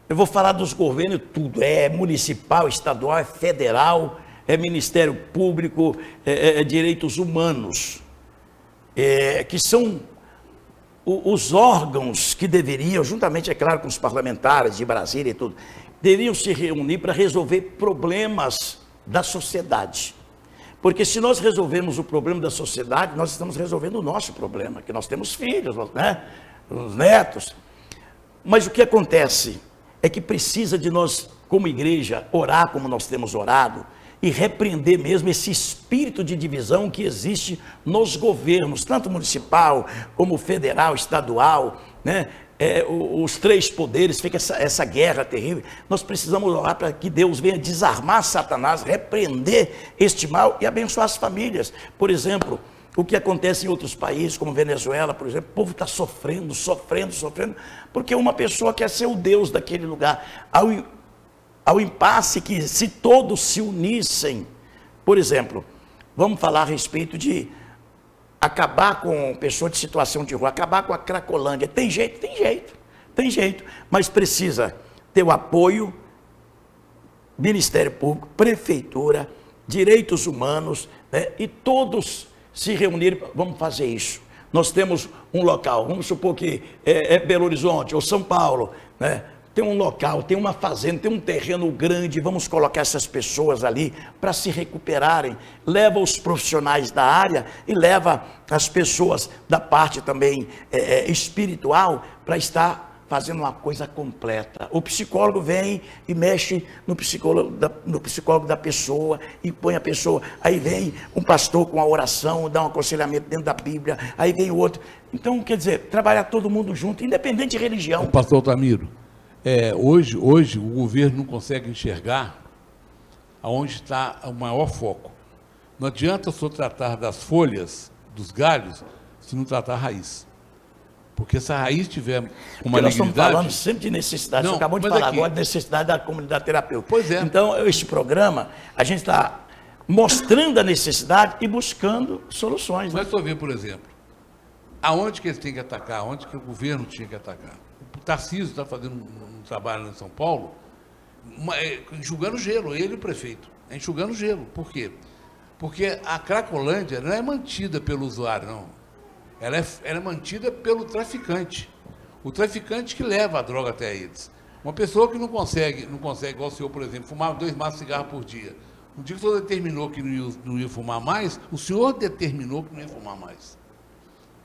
eu vou falar dos governos tudo, é municipal, estadual, é federal, é Ministério Público, é direitos humanos, que são os órgãos que deveriam, juntamente, é claro, com os parlamentares de Brasília e tudo, deveriam se reunir para resolver problemas da sociedade. Porque se nós resolvermos o problema da sociedade, nós estamos resolvendo o nosso problema, que nós temos filhos, né? Os netos. Mas o que acontece é que precisa de nós, como igreja, orar como nós temos orado, e repreender mesmo esse espírito de divisão que existe nos governos, tanto municipal como federal, estadual, né? Os três poderes, fica essa guerra terrível. Nós precisamos orar para que Deus venha desarmar Satanás, repreender este mal e abençoar as famílias. Por exemplo, o que acontece em outros países, como Venezuela, por exemplo, o povo está sofrendo, porque uma pessoa quer ser o Deus daquele lugar. Ao impasse que, se todos se unissem, por exemplo, vamos falar a respeito de acabar com pessoa de situação de rua, acabar com a Cracolândia. Tem jeito, mas precisa ter o apoio, Ministério Público, Prefeitura, Direitos Humanos, né? E todos se reunirem, vamos fazer isso. Nós temos um local, vamos supor que é Belo Horizonte ou São Paulo, né? Tem um local, tem uma fazenda, tem um terreno grande, vamos colocar essas pessoas ali para se recuperarem. Leva os profissionais da área e leva as pessoas da parte também espiritual para estar fazendo uma coisa completa. O psicólogo vem e mexe no psicólogo da pessoa e põe a pessoa. Aí vem um pastor com a oração, dá um aconselhamento dentro da Bíblia, aí vem o outro. Então, quer dizer, trabalhar todo mundo junto, independente de religião. Pastor Altamiro, hoje o governo não consegue enxergar aonde está o maior foco. Não adianta o senhor tratar das folhas, dos galhos, se não tratar a raiz. Porque se a raiz tiver uma nós malignidade... estamos falando sempre de necessidade, você acabou de falar agora de necessidade da comunidade terapêutica. Pois é. Então, este programa, a gente está mostrando a necessidade e buscando soluções. Mas só ver, por exemplo, aonde que eles têm que atacar, aonde que o governo tinha que atacar. O Tarcísio está fazendo um trabalho em São Paulo, enxugando gelo, ele e o prefeito, enxugando gelo. Por quê? Porque a Cracolândia não é mantida pelo usuário, não. Ela é mantida pelo traficante. O traficante que leva a droga até eles. Uma pessoa que não consegue, igual o senhor, por exemplo, fumar 2 maços de cigarro por dia. No dia que o senhor determinou que não ia fumar mais, o senhor determinou que não ia fumar mais.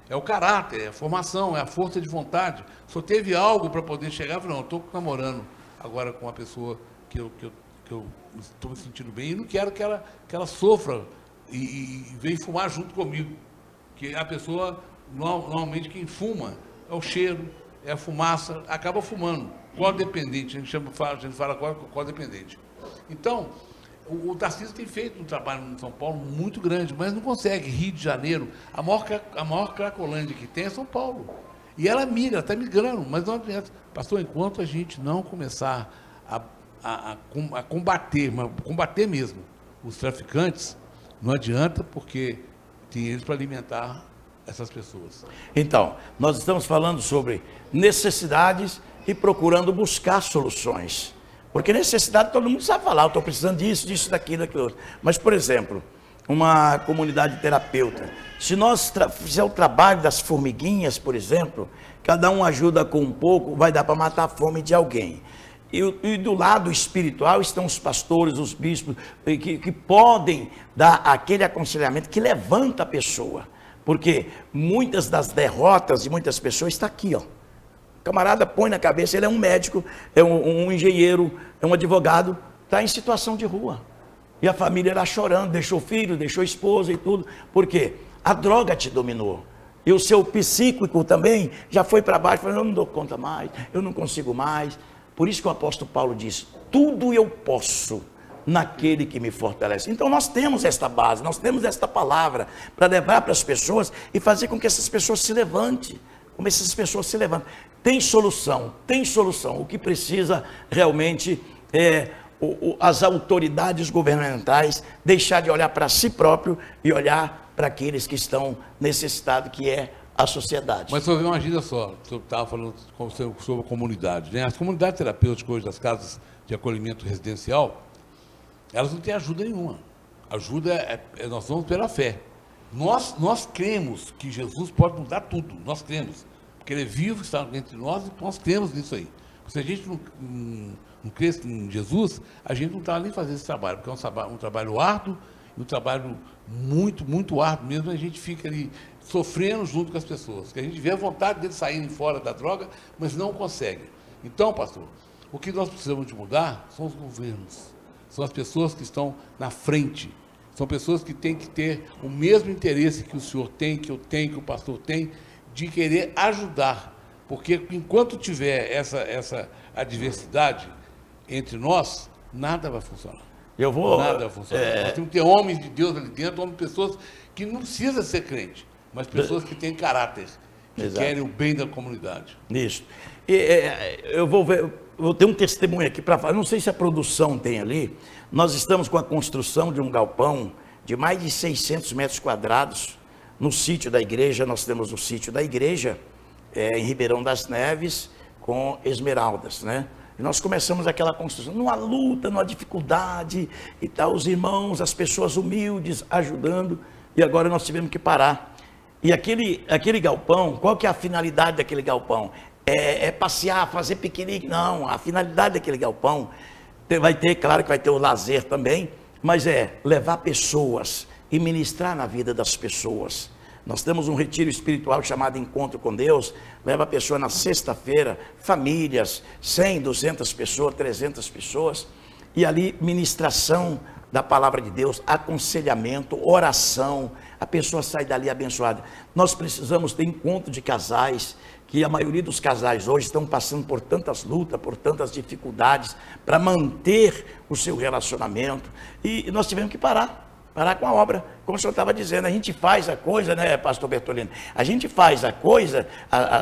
É o caráter, é a formação, é a força de vontade. Só teve algo para poder chegar e falar, não, eu estou namorando agora com uma pessoa que eu estou me sentindo bem e não quero que ela sofra e venha fumar junto comigo. Que a pessoa, normalmente quem fuma é o cheiro, é a fumaça, acaba fumando. Codependente, a gente fala codependente. Então, o Tarcísio tem feito um trabalho em São Paulo muito grande, mas não consegue. Rio de Janeiro, a maior Cracolândia que tem é São Paulo. E ela migra, está migrando, mas não adianta. Pastor, enquanto a gente não começar a combater mesmo os traficantes, não adianta, porque tem eles para alimentar essas pessoas. Então, nós estamos falando sobre necessidades e procurando buscar soluções. Porque necessidade todo mundo sabe falar, eu estou precisando disso, daquilo, outro. Mas, por exemplo, uma comunidade terapeuta, se nós fizer o trabalho das formiguinhas, por exemplo, cada um ajuda com um pouco, vai dar para matar a fome de alguém. E do lado espiritual estão os pastores, os bispos, que podem dar aquele aconselhamento que levanta a pessoa. Porque muitas das derrotas de muitas pessoas está aqui, ó. O camarada põe na cabeça, ele é um médico, é um engenheiro, é um advogado, está em situação de rua. E a família lá chorando, deixou filho, deixou esposa e tudo. Por quê? A droga te dominou. E o seu psíquico também já foi para baixo, falando, eu não dou conta mais, eu não consigo mais. Por isso que o apóstolo Paulo diz, tudo eu posso naquele que me fortalece. Então nós temos esta base, nós temos esta palavra para levar para as pessoas e fazer com que essas pessoas se levantem. Como essas pessoas se levantam. Tem solução. O que precisa realmente é as autoridades governamentais deixar de olhar para si próprio e olhar para aqueles que estão necessitados, que é a sociedade. Mas só ver uma ajuda só, o senhor estava falando sobre a comunidade, né? As comunidades terapêuticas hoje das casas de acolhimento residencial, elas não têm ajuda nenhuma. Ajuda nós vamos pela fé. Nós cremos que Jesus pode mudar tudo, nós cremos, porque Ele é vivo, está entre nós, e nós cremos nisso aí. Se a gente não crê em Jesus, a gente não está nem fazendo esse trabalho, porque é um trabalho árduo, um trabalho muito, muito árduo mesmo, a gente fica ali sofrendo junto com as pessoas, que a gente vê a vontade deles saírem fora da droga, mas não consegue. Então, pastor, o que nós precisamos de mudar são os governos. são as pessoas que estão na frente. São pessoas que têm que ter o mesmo interesse que o senhor tem, que eu tenho, que o pastor tem, de querer ajudar. Porque enquanto tiver essa adversidade entre nós, nada vai funcionar. Nada vai funcionar. Nós temos que ter homens de Deus ali dentro, pessoas que não precisam ser crente, mas pessoas que têm caráter, que querem o bem da comunidade. Isso. Eu vou ter um testemunho aqui para falar, não sei se a produção tem ali. Nós estamos com a construção de um galpão de mais de 600 metros quadrados no sítio da igreja. Nós temos o sítio da igreja em Ribeirão das Neves com Esmeraldas, né? E nós começamos aquela construção numa luta, numa dificuldade e tal, os irmãos, as pessoas humildes ajudando, e agora nós tivemos que parar. E aquele galpão, qual que é a finalidade daquele galpão? É passear, fazer piquenique? Não, a finalidade daquele galpão claro que vai ter o lazer também, mas levar pessoas e ministrar na vida das pessoas. Nós temos um retiro espiritual chamado Encontro com Deus, leva a pessoa na sexta-feira, famílias, 100, 200 pessoas, 300 pessoas, e ali ministração da palavra de Deus, aconselhamento, oração, a pessoa sai dali abençoada. Nós precisamos ter encontro de casais, que a maioria dos casais hoje estão passando por tantas lutas, por tantas dificuldades, para manter o seu relacionamento, e nós tivemos que parar com a obra, como o senhor estava dizendo. A gente faz a coisa, né, pastor Bertolini? A gente faz a coisa,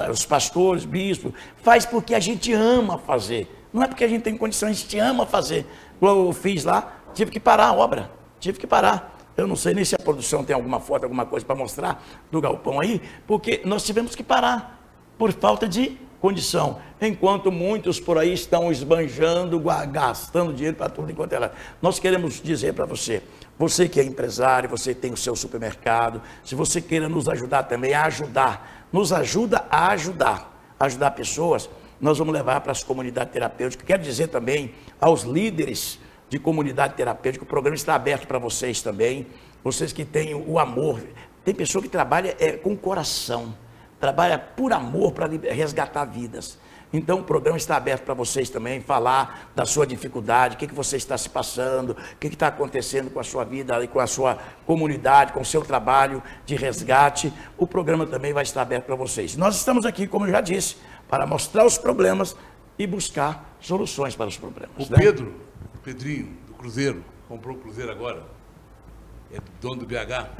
os pastores, bispos, faz porque a gente ama fazer, não é porque a gente tem condição, a gente ama fazer. Eu fiz lá, tive que parar a obra, tive que parar. Eu não sei nem se a produção tem alguma foto, alguma coisa para mostrar do galpão aí, porque nós tivemos que parar, por falta de condição, enquanto muitos por aí estão esbanjando, gastando dinheiro para tudo enquanto ela. Nós queremos dizer para você, você que é empresário, você tem o seu supermercado, se você queira nos ajudar também a ajudar, nos ajuda a ajudar pessoas, nós vamos levar para as comunidades terapêuticas. Quero dizer também aos líderes de comunidade terapêutica, o programa está aberto para vocês também, vocês que têm o amor. Tem pessoa que trabalha com o coração, trabalha por amor para resgatar vidas. Então o programa está aberto para vocês também, falar da sua dificuldade, o que você está se passando, o que está acontecendo com a sua vida, com a sua comunidade, com o seu trabalho de resgate. O programa também vai estar aberto para vocês. Nós estamos aqui, como eu já disse, para mostrar os problemas e buscar soluções para os problemas. O Pedrinho, do Cruzeiro, comprou o Cruzeiro agora, é dono do BH.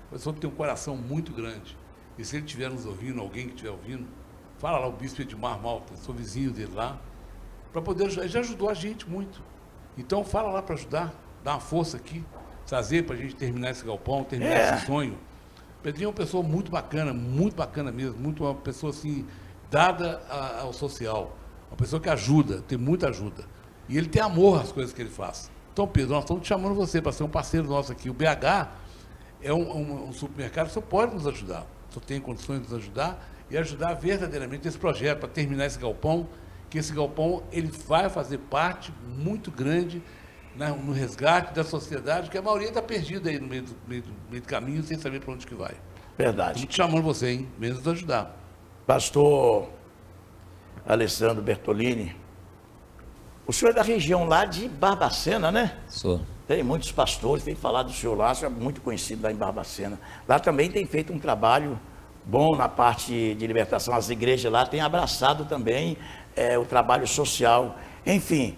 O pessoal tem um coração muito grande. E se ele estiver nos ouvindo, alguém que estiver ouvindo, fala lá, o bispo Edmar Malta, sou vizinho dele lá, para poder ajudar. Ele já ajudou a gente muito. Então fala lá para ajudar, dá uma força aqui, trazer para a gente terminar esse galpão, terminar esse sonho. O Pedrinho é uma pessoa muito bacana mesmo, uma pessoa assim, dada ao social, uma pessoa que ajuda, tem muita ajuda. E ele tem amor às coisas que ele faz. Então, Pedro, nós estamos te chamando você para ser um parceiro nosso aqui. O BH é um supermercado que você pode nos ajudar. Só tem condições de nos ajudar e ajudar verdadeiramente esse projeto, para terminar esse galpão, que esse galpão ele vai fazer parte muito grande no resgate da sociedade, que a maioria está perdida aí no meio do caminho, sem saber para onde que vai. Verdade. Estamos te chamando você, hein? Mesmo nos ajudar. Pastor Alessandro Bertolini, o senhor é da região lá de Barbacena, né? Sou. Tem muitos pastores, tem falado do senhor lá, o senhor é muito conhecido lá em Barbacena. Lá também tem feito um trabalho bom na parte de libertação. As igrejas lá têm abraçado também o trabalho social. Enfim,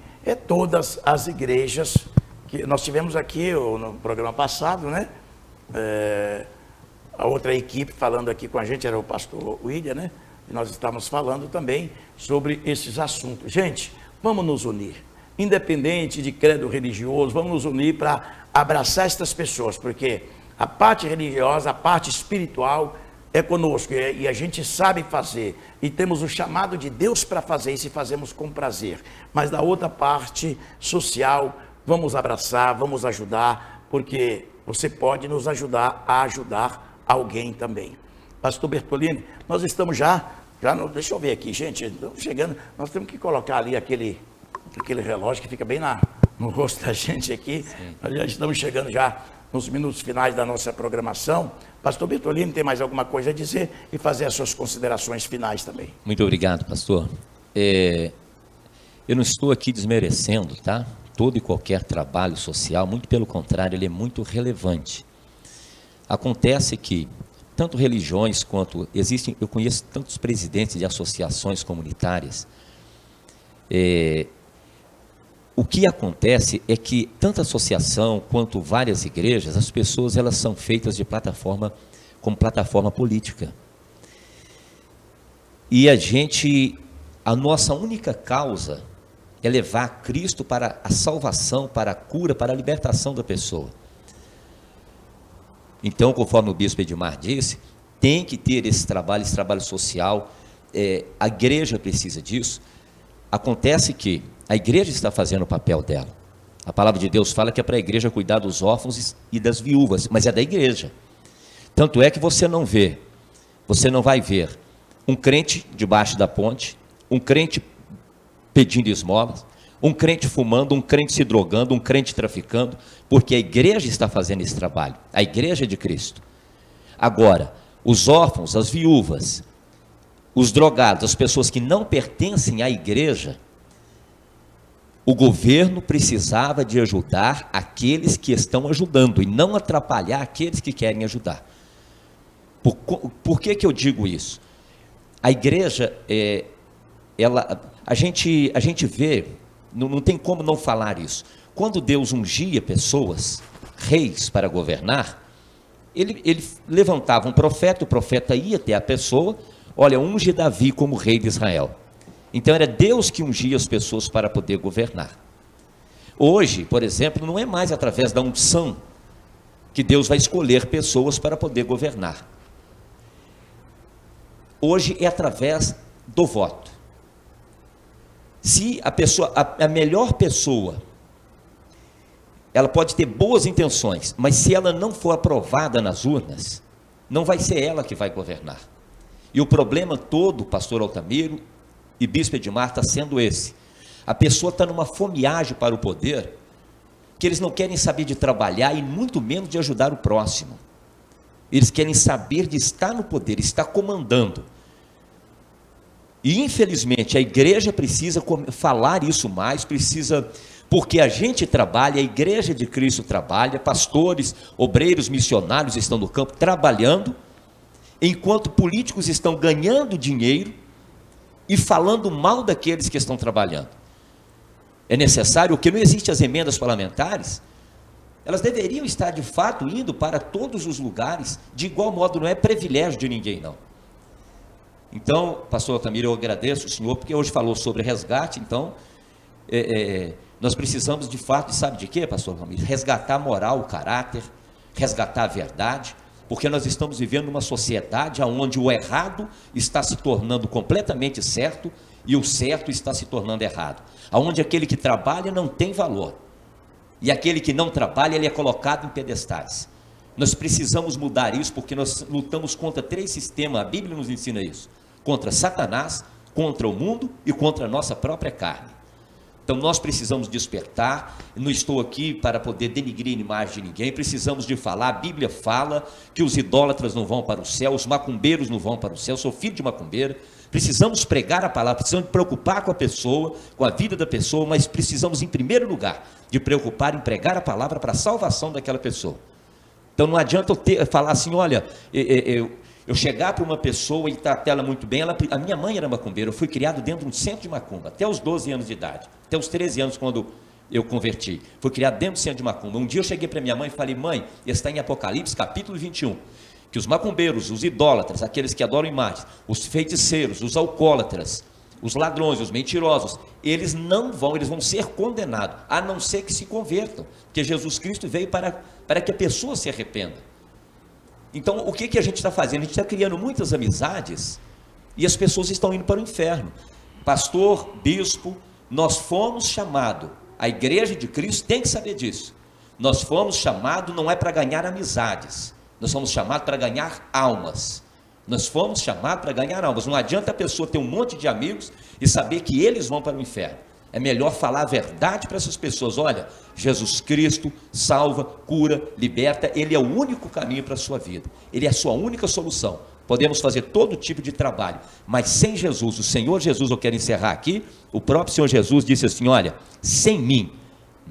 todas as igrejas que nós tivemos aqui no programa passado, né? A outra equipe falando aqui com a gente era o pastor William, né? E nós estávamos falando também sobre esses assuntos. Gente, vamos nos unir. Independente de credo religioso, vamos nos unir para abraçar estas pessoas, porque a parte religiosa, a parte espiritual é conosco e a gente sabe fazer e temos o chamado de Deus para fazer isso e fazemos com prazer. Mas da outra parte social, vamos abraçar, vamos ajudar, porque você pode nos ajudar a ajudar alguém também. Pastor Bertolini, nós estamos deixa eu ver aqui, gente, estamos chegando, nós temos que colocar ali aquele relógio que fica bem no rosto da gente aqui. Sim. Nós já estamos chegando já nos minutos finais da nossa programação. Pastor Bertolini, tem mais alguma coisa a dizer e fazer as suas considerações finais também. Muito obrigado, pastor. Eu não estou aqui desmerecendo, tá? todo e qualquer trabalho social, muito pelo contrário, ele é muito relevante. Acontece que, tanto religiões quanto existem, eu conheço tantos presidentes de associações comunitárias, o que acontece é que tanto a associação quanto várias igrejas, as pessoas elas são feitas de plataforma, como plataforma política. E a nossa única causa é levar Cristo para a salvação, para a cura, para a libertação da pessoa. Então, conforme o bispo Edmar disse, tem que ter esse trabalho social, a igreja precisa disso. Acontece que a igreja está fazendo o papel dela. A palavra de Deus fala que é para a igreja cuidar dos órfãos e das viúvas, mas é da igreja. Tanto é que você não vai ver um crente debaixo da ponte, um crente pedindo esmolas, um crente fumando, um crente se drogando, um crente traficando, porque a igreja está fazendo esse trabalho, a igreja de Cristo. Agora, os órfãos, as viúvas, os drogados, as pessoas que não pertencem à igreja, o governo precisava de ajudar aqueles que estão ajudando e não atrapalhar aqueles que querem ajudar. Por que eu digo isso? A igreja, a gente vê, não tem como não falar isso. Quando Deus ungia pessoas, reis, para governar, ele levantava um profeta, o profeta ia até a pessoa, olha, unge Davi como rei de Israel. Então era Deus que ungia as pessoas para poder governar. Hoje, por exemplo, não é mais através da unção que Deus vai escolher pessoas para poder governar. Hoje é através do voto. Se a melhor pessoa, ela pode ter boas intenções, mas se ela não for aprovada nas urnas, não vai ser ela que vai governar. E o problema todo, pastor Altamiro e bispo Edmar, está sendo esse. A pessoa está numa fomeagem para o poder, que eles não querem saber de trabalhar e muito menos de ajudar o próximo. Eles querem saber de estar no poder, estar comandando. E infelizmente a igreja precisa falar isso mais, porque a gente trabalha, a igreja de Cristo trabalha, pastores, obreiros, missionários estão no campo trabalhando, enquanto políticos estão ganhando dinheiro e falando mal daqueles que estão trabalhando. É necessário, que não existem as emendas parlamentares, elas deveriam estar de fato indo para todos os lugares, de igual modo, não é privilégio de ninguém não. Então, pastor Altamiro, eu agradeço o senhor, porque hoje falou sobre resgate, então, nós precisamos de fato, sabe de quê, pastor Altamiro? Resgatar a moral, o caráter, resgatar a verdade, porque nós estamos vivendo uma sociedade onde o errado está se tornando completamente certo e o certo está se tornando errado, onde aquele que trabalha não tem valor e aquele que não trabalha, ele é colocado em pedestais. Nós precisamos mudar isso, porque nós lutamos contra 3 sistemas, a Bíblia nos ensina isso, contra Satanás, contra o mundo e contra a nossa própria carne. Então nós precisamos despertar, não estou aqui para poder denigrir a imagem de ninguém, precisamos de falar, a Bíblia fala que os idólatras não vão para o céu, os macumbeiros não vão para o céu, eu sou filho de macumbeira, precisamos pregar a palavra, precisamos de preocupar com a pessoa, com a vida da pessoa, mas precisamos em primeiro lugar de preocupar em pregar a palavra para a salvação daquela pessoa. Então não adianta eu falar assim, olha, eu chegar para uma pessoa e tratar ela muito bem, a minha mãe era macumbeira, eu fui criado dentro de um centro de macumba, até os 12 anos de idade, até os 13 anos quando eu converti, fui criado dentro do centro de macumba. Um dia eu cheguei para minha mãe e falei, mãe, está em Apocalipse capítulo 21, que os macumbeiros, os idólatras, aqueles que adoram imagens, os feiticeiros, os alcoólatras, os ladrões, os mentirosos, eles vão ser condenados, a não ser que se convertam, porque Jesus Cristo veio para que a pessoa se arrependa. Então, o que a gente está fazendo? A gente está criando muitas amizades e as pessoas estão indo para o inferno. Pastor, bispo, nós fomos chamados, a igreja de Cristo tem que saber disso. Nós fomos chamados não é para ganhar amizades, nós fomos chamados para ganhar almas. Nós fomos chamados para ganhar almas. Não adianta a pessoa ter um monte de amigos e saber que eles vão para o inferno. É melhor falar a verdade para essas pessoas. Olha, Jesus Cristo salva, cura, liberta. Ele é o único caminho para a sua vida. Ele é a sua única solução. Podemos fazer todo tipo de trabalho, mas sem Jesus, o Senhor Jesus, eu quero encerrar aqui, o próprio Senhor Jesus disse assim, olha, sem mim,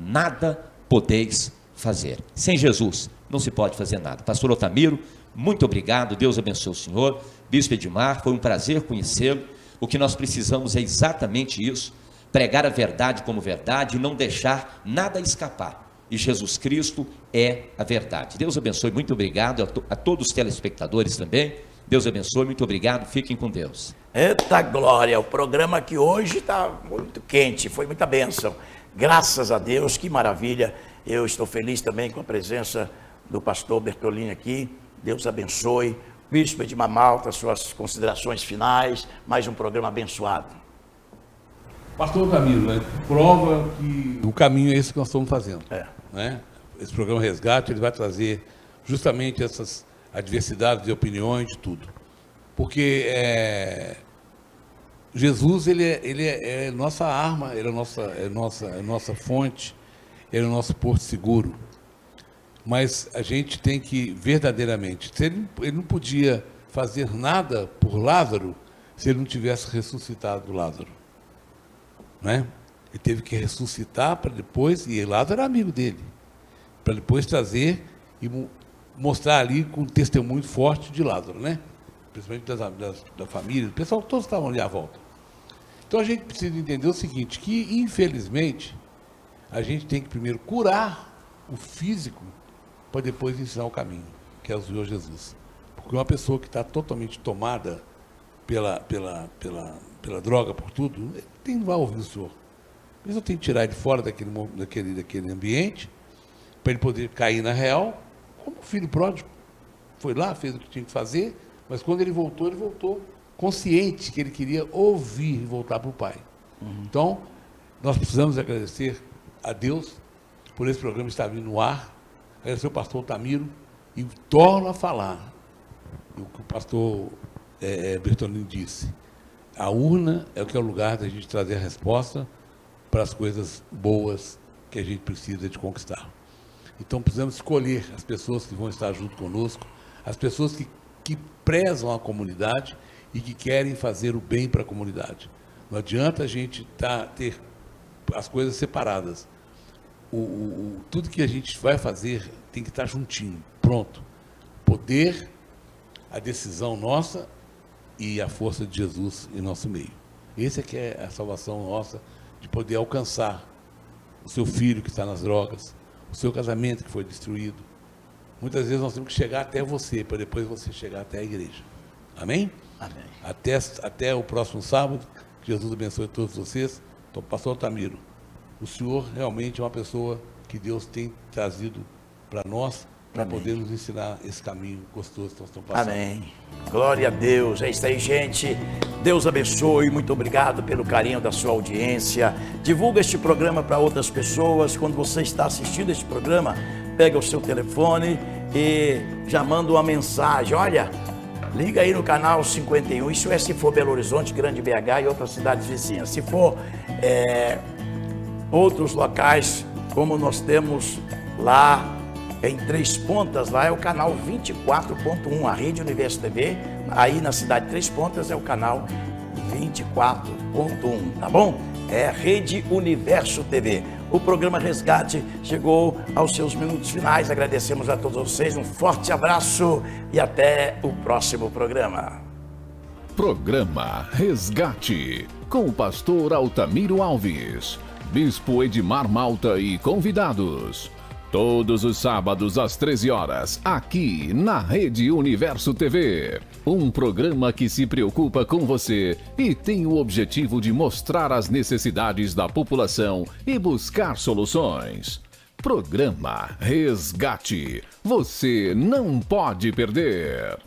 nada podeis fazer. Sem Jesus não se pode fazer nada. Pastor Altamiro, muito obrigado, Deus abençoe o senhor. Bispo Edmar, foi um prazer conhecê-lo. O que nós precisamos é exatamente isso, pregar a verdade como verdade e não deixar nada escapar. E Jesus Cristo é a verdade. Deus abençoe, muito obrigado a todos os telespectadores também. Deus abençoe, muito obrigado, fiquem com Deus. Eita glória, o programa aqui hoje está muito quente, foi muita bênção. Graças a Deus, que maravilha. Eu estou feliz também com a presença do pastor Bertolini aqui. Deus abençoe. Bispo Edmar Malta, suas considerações finais, mais um programa abençoado. Pastor Altamiro, né, prova que o caminho é esse que nós estamos fazendo. Né? Esse programa Resgate, ele vai trazer justamente essas adversidades de opiniões, de tudo. Porque Jesus, ele é nossa arma, ele é nossa fonte, ele é o nosso porto seguro. Mas a gente tem que verdadeiramente, ele não podia fazer nada por Lázaro se ele não tivesse ressuscitado Lázaro, né? Ele teve que ressuscitar para depois, e Lázaro era amigo dele, para depois trazer e mostrar ali com um testemunho forte de Lázaro, né? Principalmente da família, do pessoal, todos estavam ali à volta. Então a gente precisa entender o seguinte, que infelizmente a gente tem que primeiro curar o físico para depois ensinar o caminho, que é o Senhor Jesus. Porque uma pessoa que está totalmente tomada pela droga, por tudo, ele não vai ouvir o Senhor. Mas eu tenho que tirar ele fora daquele ambiente, para ele poder cair na real, como o filho pródigo. Foi lá, fez o que tinha que fazer, mas quando ele voltou consciente que ele queria ouvir e voltar para o Pai. Então, nós precisamos agradecer a Deus por esse programa estar vindo no ar, agradecer ao pastor Altamiro e torno a falar o que o pastor Bertolini disse. A urna é o lugar da gente trazer a resposta para as coisas boas que a gente precisa de conquistar. Então precisamos escolher as pessoas que vão estar junto conosco, as pessoas que prezam a comunidade e que querem fazer o bem para a comunidade. Não adianta a gente ter as coisas separadas. Tudo que a gente vai fazer tem que estar juntinho, pronto. Poder, a decisão nossa e a força de Jesus em nosso meio. Esse é que é a salvação nossa, de poder alcançar o seu filho que está nas drogas, o seu casamento que foi destruído. Muitas vezes nós temos que chegar até você, para depois você chegar até a igreja. Amém? Amém. Até o próximo sábado, que Jesus abençoe todos vocês. Então, pastor Altamiro, o senhor realmente é uma pessoa que Deus tem trazido para nós, para poder nos ensinar esse caminho gostoso que nós estamos passando. Amém. Glória a Deus. É isso aí, gente. Deus abençoe. Muito obrigado pelo carinho da sua audiência. Divulga este programa para outras pessoas. Quando você está assistindo este programa, pega o seu telefone e já manda uma mensagem. Olha, liga aí no canal 51. Isso é se for Belo Horizonte, Grande BH e outras cidades vizinhas. Se for outros locais, como nós temos lá em Três Pontas, lá é o canal 24.1, a Rede Universo TV. Aí na cidade de Três Pontas é o canal 24.1, tá bom? É a Rede Universo TV. O programa Resgate chegou aos seus minutos finais. Agradecemos a todos vocês, um forte abraço e até o próximo programa. Programa Resgate, com o pastor Altamiro Alves, Bispo Edmar Malta e convidados. Todos os sábados às 13 horas, aqui na Rede Universo TV. Um programa que se preocupa com você e tem o objetivo de mostrar as necessidades da população e buscar soluções. Programa Resgate. Você não pode perder.